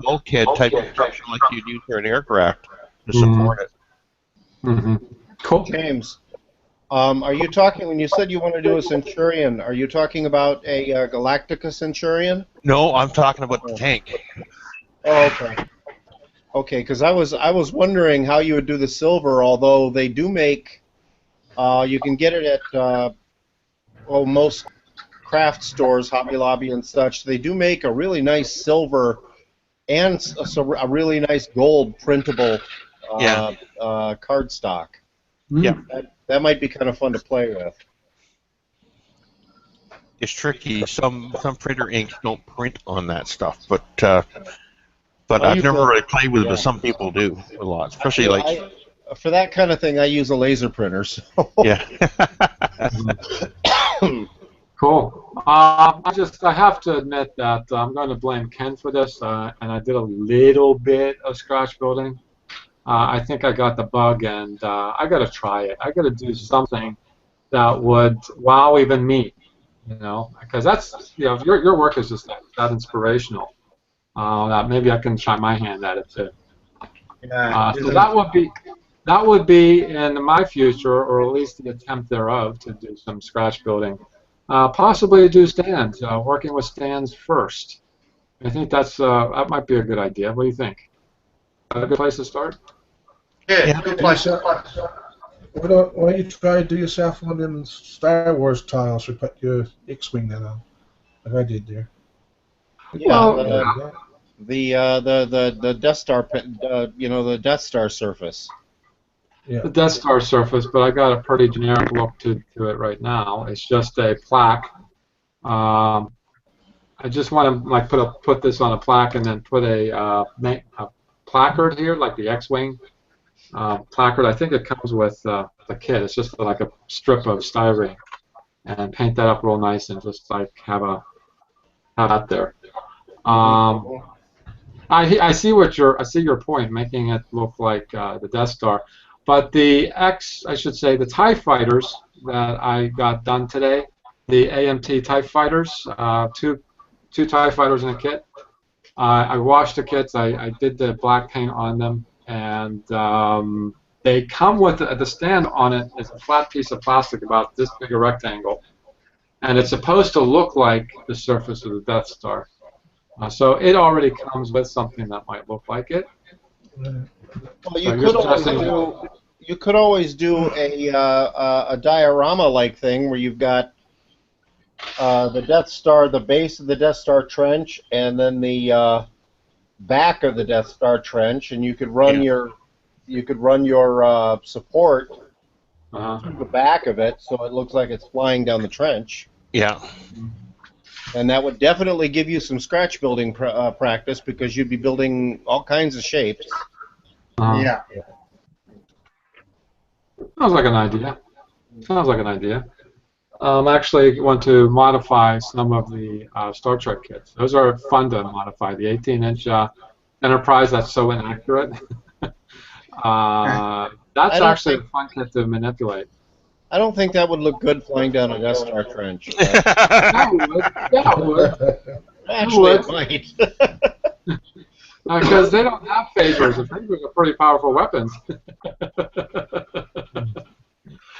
bulkhead type of structure like you'd use for an aircraft to support it. Mm-hmm. Cool. James, are you talking, when you said you want to do a Centurion, are you talking about a Galactica Centurion? No, I'm talking about the tank. Oh, okay. Okay, because I was wondering how you would do the silver, although they do make, you can get it at most craft stores, Hobby Lobby and such. They do make a really nice silver and a really nice gold printable cardstock. Yeah. That might be kind of fun to play with. It's tricky. Some printer inks don't print on that stuff, but I've never really played with it, but some people do a lot, especially for that kind of thing, I use a laser printer. So. Yeah. Cool. I have to admit that I'm going to blame Ken for this, and I did a little bit of scratch building. I think I got the bug, and I got to try it. I got to do something that would wow even me, because that's your work is just that inspirational. That maybe I can try my hand at it too. Yeah, so that would be in my future, or at least the attempt thereof, to do some scratch building. Possibly do stands, working with stands first. I think that might be a good idea. What do you think? A good place to start? Yeah, good place to start. Why don't you try to do yourself one of them Star Wars tiles or put your X-wing that on, like I did there? Yeah, the Death Star, the Death Star surface. Yeah. The Death Star surface, but I got a pretty generic look to it right now. It's just a plaque. I I just want to like put this on a plaque and then put a placard here, like the X-wing placard. I think it comes with the kit. It's just like a strip of styrene, and paint that up real nice and just like have that there. I see your point, making it look like the Death Star, but the the TIE fighters that I got done today, the AMT TIE fighters, two TIE fighters in a kit. I washed the kits. I did the black paint on them, and they come with the stand on it is a flat piece of plastic about this big a rectangle, and it's supposed to look like the surface of the Death Star. So it already comes with something that might look like it. Well, you could always do a diorama-like thing where you've got the Death Star, the base of the Death Star trench, and then the back of the Death Star trench, and you could run your support through the back of it, so it looks like it's flying down the trench. Yeah. And that would definitely give you some scratch building practice, because you'd be building all kinds of shapes. Yeah. Sounds like an idea. I actually want to modify some of the Star Trek kits. Those are fun to modify. The 18-inch Enterprise, that's so inaccurate. That's actually a fun kit to manipulate. I don't think that would look good flying down a Death Star trench. Yeah, it would. Actually, it might. Because they don't have phasers, and phasers are pretty powerful weapons.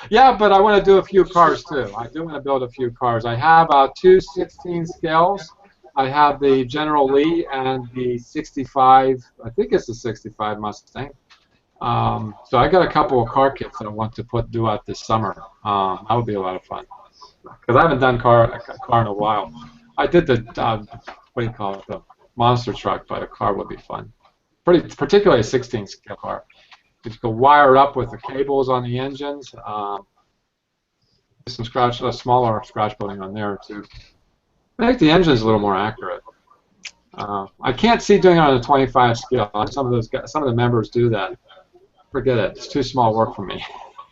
Yeah, but I want to do a few cars too. I do want to build a few cars. I have two 16 scales. I have the General Lee and the 65. I think it's the 65 Mustang. So I got a couple of car kits that I want to do out this summer. That would be a lot of fun. Because I haven't done a car in a while. I did the what do you call it, the monster truck, but a car would be fun. Particularly a 16 scale car. You could wire it up with the cables on the engines. Some smaller scratch building on there to make the engines a little more accurate. I can't see doing it on a 25 scale. Some of the members do that. Forget it. It's too small work for me.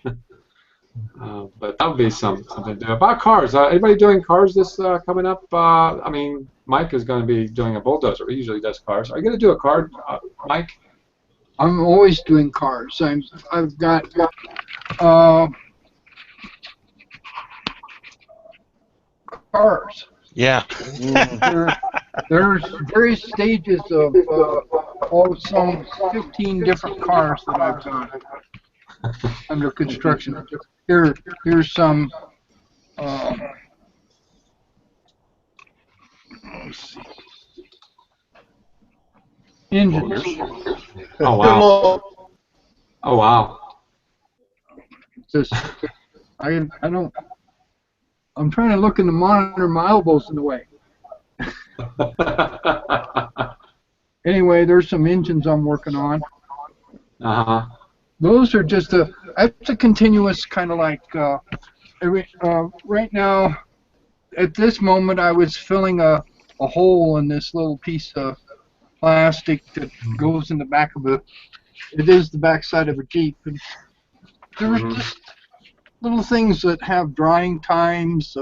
But that would be something to do. About cars, anybody doing cars this coming up? I mean, Mike is going to be doing a bulldozer. He usually does cars. Are you going to do a car, Mike? I'm always doing cars. I've got cars. Yeah. There's various stages of some 15 different cars that I've got under construction. Here's some. Let's see. Engines. Oh wow! Oh wow! Just, I don't. I'm trying to look in the monitor. My elbow's in the way. Anyway, there's some engines I'm working on. Those are just that's a continuous kind of like. Right now, at this moment, I was filling a hole in this little piece of plastic that goes in the back of it is the back side of a Jeep. And there's just little things that have drying times,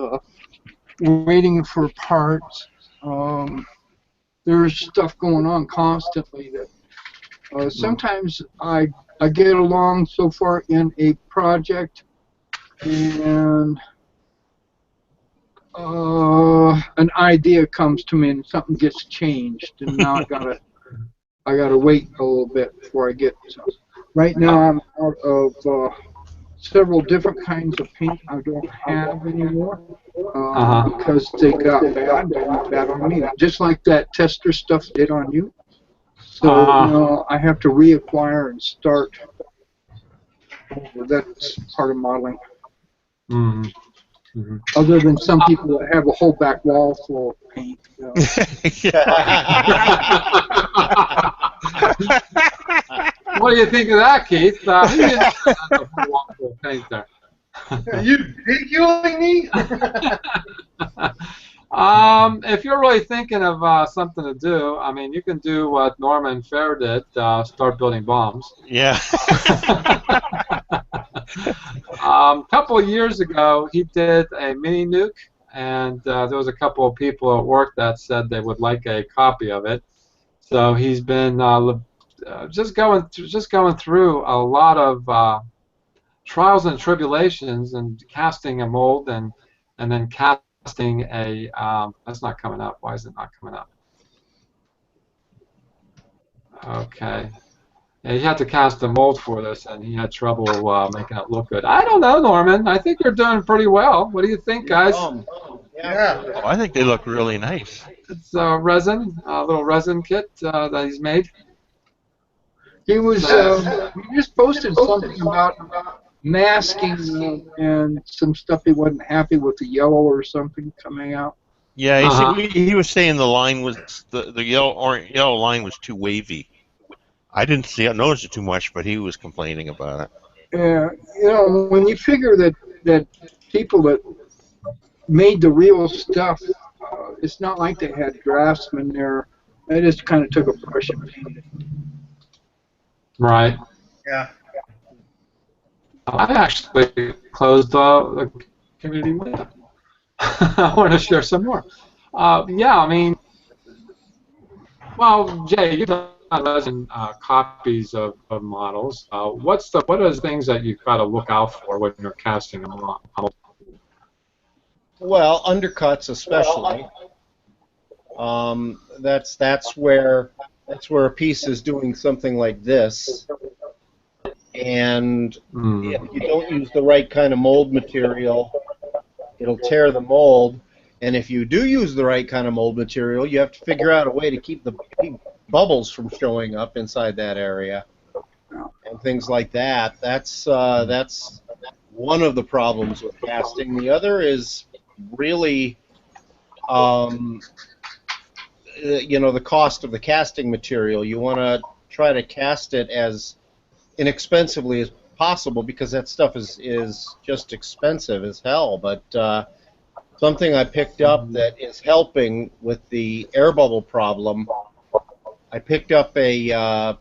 waiting for parts. There's stuff going on constantly that sometimes I get along so far in a project and an idea comes to me and something gets changed, and now I gotta wait a little bit before I get to. Right now I'm out of several different kinds of paint I don't have anymore because they got bad on me, just like that tester stuff did on you. So I have to reacquire and start over. That's part of modeling. Other than some people that have a whole back wall full of paint. What do you think of that, Keith? He didn't have a whole wall full of paint there. Are you ridiculing me? If you're really thinking of something to do, I mean, you can do what Norman Fair did, start building bombs. Yeah. A couple of years ago, he did a mini nuke, and there was a couple of people at work that said they would like a copy of it. So he's been just going through a lot of trials and tribulations, and casting a mold, and then casting a that's not coming up. Why is it not coming up? Okay. Yeah, he had to cast a mold for this, and he had trouble making it look good. I don't know, Norman. I think you're doing pretty well. What do you think, guys? Yeah. Oh, I think they look really nice. It's resin, a little resin kit that he's made. He was he just posted something about masking and some stuff he wasn't happy with the yellow or something coming out. Yeah, he was saying the line was the yellow line was too wavy. I didn't notice it too much, but he was complaining about it. Yeah, you know, when you figure that people that made the real stuff, it's not like they had draftsmen there. They just kind of took a brush and painted it. Right. Yeah. I actually closed the community window. I want to share some more. Yeah, I mean, well, Jay, you've done resin copies of models. What are the things that you've got to look out for when you're casting a model? Well, undercuts especially. That's where a piece is doing something like this, and if you don't use the right kind of mold material, it'll tear the mold. And if you do use the right kind of mold material, you have to figure out a way to keep the bubbles from showing up inside that area, and things like that. That's one of the problems with casting. The other is really, you know, the cost of the casting material. You want to try to cast it as inexpensively as possible, because that stuff is just expensive as hell. But something I picked up that is helping with the air bubble problem, I picked up a,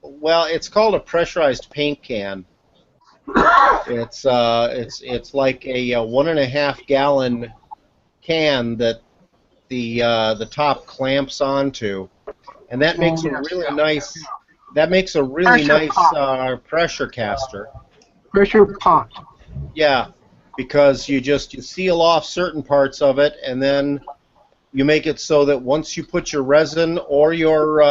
well, it's called a pressurized paint can. It's like a 1.5 gallon can that the top clamps onto, and that makes a really nice. That makes a really nice pressure caster. Pressure pot. Yeah, because you seal off certain parts of it, and then you make it so that once you put your resin or your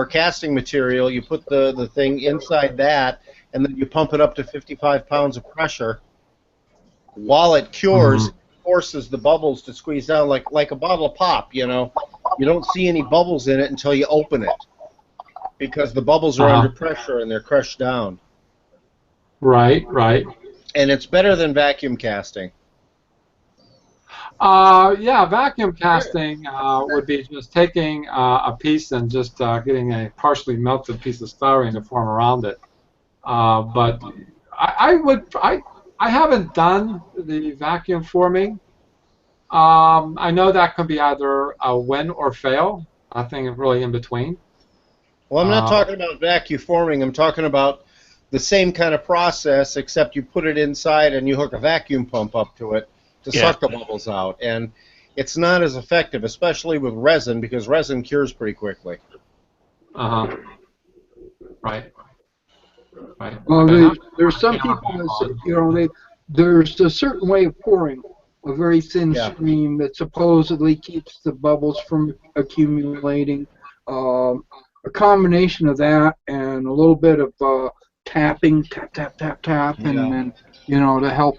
casting material, you put the thing inside that, and then you pump it up to 55 pounds of pressure. While it cures, it forces the bubbles to squeeze down like a bottle of pop. You know, you don't see any bubbles in it until you open it, because the bubbles are under pressure and they're crushed down. Right, right. And it's better than vacuum casting. Yeah, vacuum casting would be just taking a piece and just getting a partially melted piece of styrene to form around it. But I haven't done the vacuum forming. I know that could be either a win or fail. Nothing really in between. Well, I'm not talking about vacuum forming. I'm talking about the same kind of process, except you put it inside and you hook a vacuum pump up to it to suck the bubbles out. And it's not as effective, especially with resin, because resin cures pretty quickly. Right. Right. Well, there's some people that say, you know, there's a certain way of pouring a very thin stream that supposedly keeps the bubbles from accumulating. A combination of that and a little bit of tapping, tap, and then, you know, to help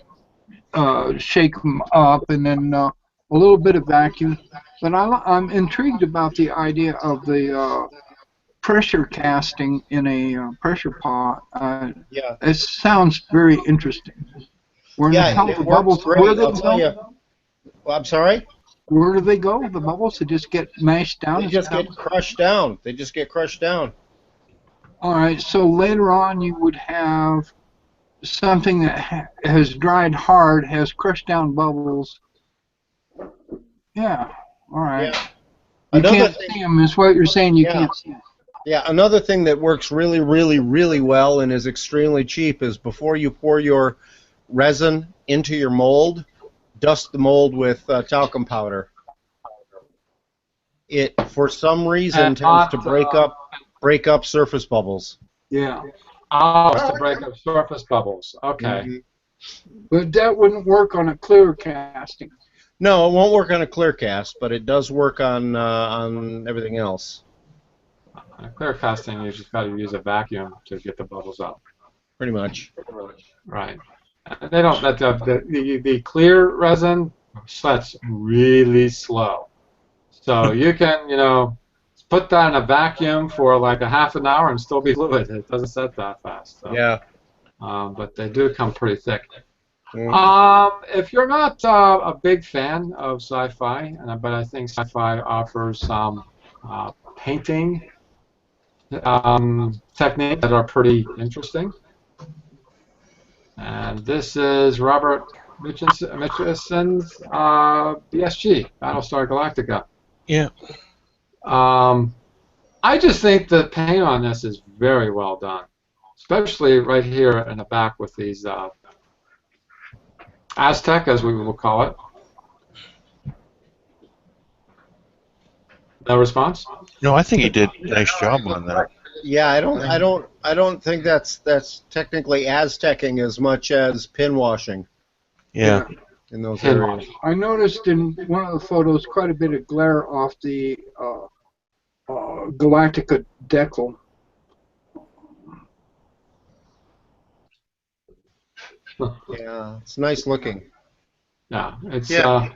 shake them up, and then a little bit of vacuum. But I'm intrigued about the idea of the pressure casting in a pressure pot. It sounds very interesting. Where the bubbles, where do they go? Well, I'm sorry? Where do they go? The bubbles, they just get mashed down? They just get crushed down. They just get crushed down. All right, so later on you would have something that has dried hard, has crushed down bubbles. Yeah. All right. Yeah. You Another can't thing, see them, is what you're saying. You Yeah. can't see them. yeah, another thing that works really, really, really well and is extremely cheap is before you pour your resin into your mold, dust the mold with talcum powder. It, for some reason, And tends to not, break up surface bubbles. Yeah. Oh, it's to break up surface bubbles. Okay. Mhm. But that wouldn't work on a clear casting. No, it won't work on a clear cast, but it does work on everything else. On a clear casting, you just got to use a vacuum to get the bubbles out. Pretty much. Right. And they don't. The clear resin sets really slow. So you can, put that in a vacuum for like a half an hour and still be fluid. It doesn't set that fast. So. Yeah. But they do come pretty thick. Mhm. If you're not a big fan of sci-fi, but I think sci-fi offers some painting techniques that are pretty interesting. And this is Robert Mitchison's BSG, Battlestar Galactica. Yeah. I just think the paint on this is very well done, especially right here in the back with these Aztec, as we will call it. No response? No, I think he did a nice job on that. Yeah, I don't think that's technically Aztecing as much as pin washing Yeah. in those Pin areas. I noticed in one of the photos quite a bit of glare off the Galactica decal. Yeah, it's nice looking. Yeah, it's. Yeah.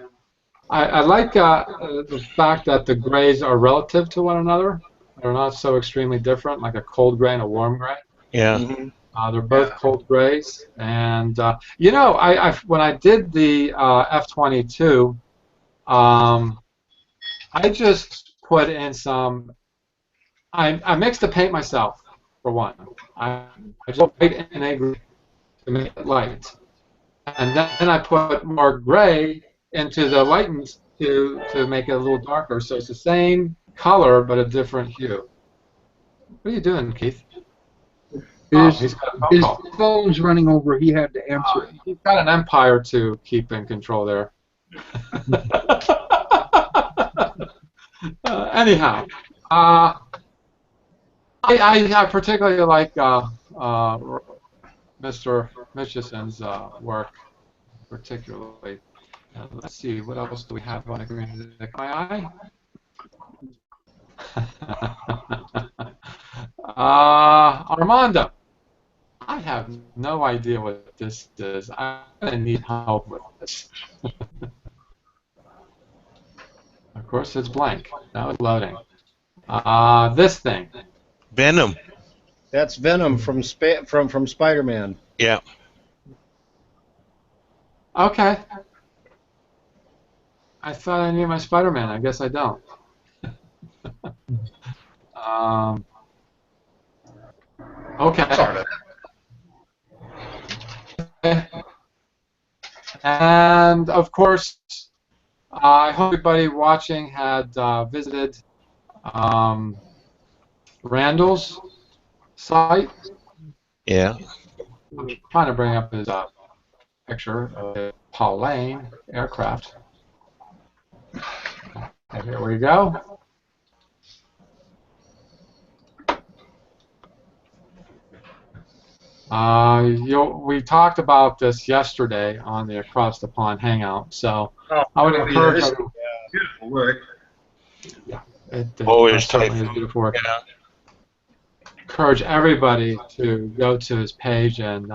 I like the fact that the grays are relative to one another. They're not so extremely different, like a cold gray and a warm gray. Yeah. Mhm. They're both cold grays, and I when I did the F-22, I just put in some. I mixed the paint myself for one. I just put white and a green to make it light, and then I put more gray into the lightens to make it a little darker. So it's the same color but a different hue. What are you doing, Keith? He's got a phone His call. phone's running over. He had to answer it. He's got an empire to keep in control there. Anyhow, I particularly like Mr. Mitchison's work, particularly. Let's see, what else do we have on the green? My eye? Armando. I have no idea what this is. I'm going to need help with this. Of course, it's blank. Now it's loading. This thing. Venom. That's Venom from Spider-Man. Yeah. Okay. I thought I knew my Spider-Man. I guess I don't. Okay. Sorry about that. And of course, I hope everybody watching had visited Randall's site. Yeah. I'm trying to bring up his picture of the Pauline aircraft. And here we go. We talked about this yesterday on the Across the Pond Hangout, so I would encourage everyone. Beautiful work. It Always certainly is typhoon. beautiful work. Yeah. Encourage everybody to go to his page and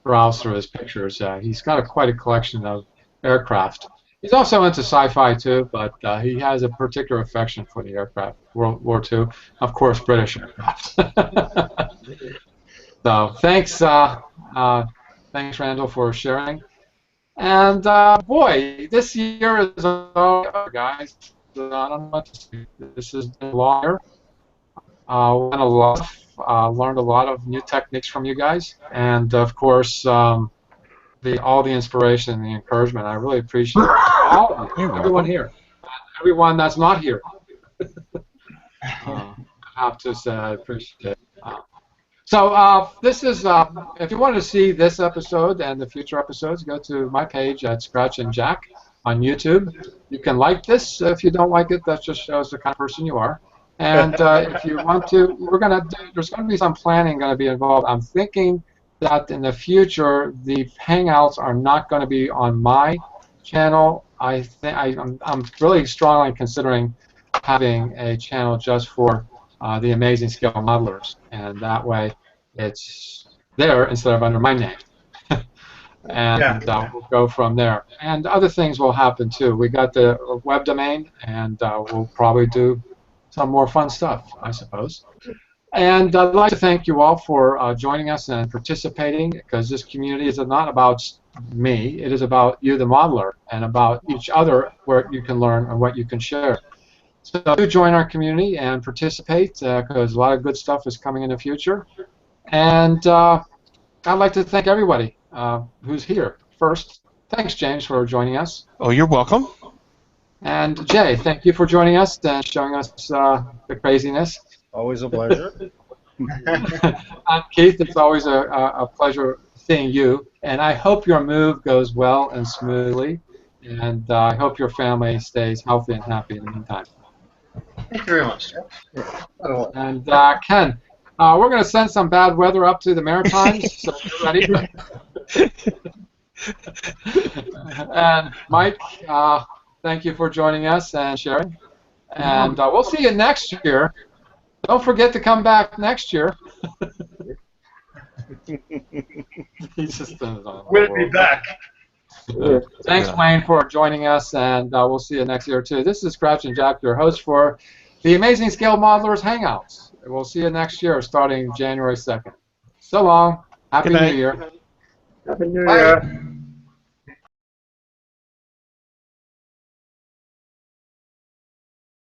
browse through his pictures. He's got quite a collection of aircraft. He's also into sci-fi too, but he has a particular affection for the aircraft. World War II, of course, British aircraft. So thanks, thanks Randall for sharing. And boy, this year is over, guys. I don't know what to say. This has been longer. Went a lot learned a lot of new techniques from you guys, and of course, all the inspiration and the encouragement. I really appreciate all of you, everyone here, everyone that's not here. I have to say I appreciate it. So this is, if you want to see this episode and the future episodes, go to my page at Scratch and Jack on YouTube. You can like this. If you don't like it, that just shows the kind of person you are. And if you want to, there's going to be some planning going to be involved. I'm thinking that in the future, the Hangouts are not going to be on my channel. I'm really strongly considering having a channel just for the amazing Scale Modelers, and that way it's there instead of under my name. And we'll go from there. And other things will happen too. We got the web domain, and we'll probably do some more fun stuff, I suppose. And I'd like to thank you all for joining us and participating, because this community is not about me. It is about you, the modeler, and about each other, where you can learn and what you can share. So do join our community and participate, because a lot of good stuff is coming in the future. And I'd like to thank everybody who's here. First, thanks, James, for joining us. Oh, you're welcome. And Jay, thank you for joining us and showing us the craziness. Always a pleasure. And Keith, it's always a pleasure seeing you. And I hope your move goes well and smoothly. And I hope your family stays healthy and happy in the meantime. Thank you very much. And Ken, we're going to send some bad weather up to the Maritimes, so get ready. And Mike, thank you for joining us and sharing. And we'll see you next year. Don't forget to come back next year. He's just we'll be back. Thanks, Wayne, for joining us, and we'll see you next year, too. This is Scratch and Jack, your host for the Amazing Scale Modelers Hangouts. We'll see you next year, starting January 2nd. So long. Happy New Year. Happy New Year.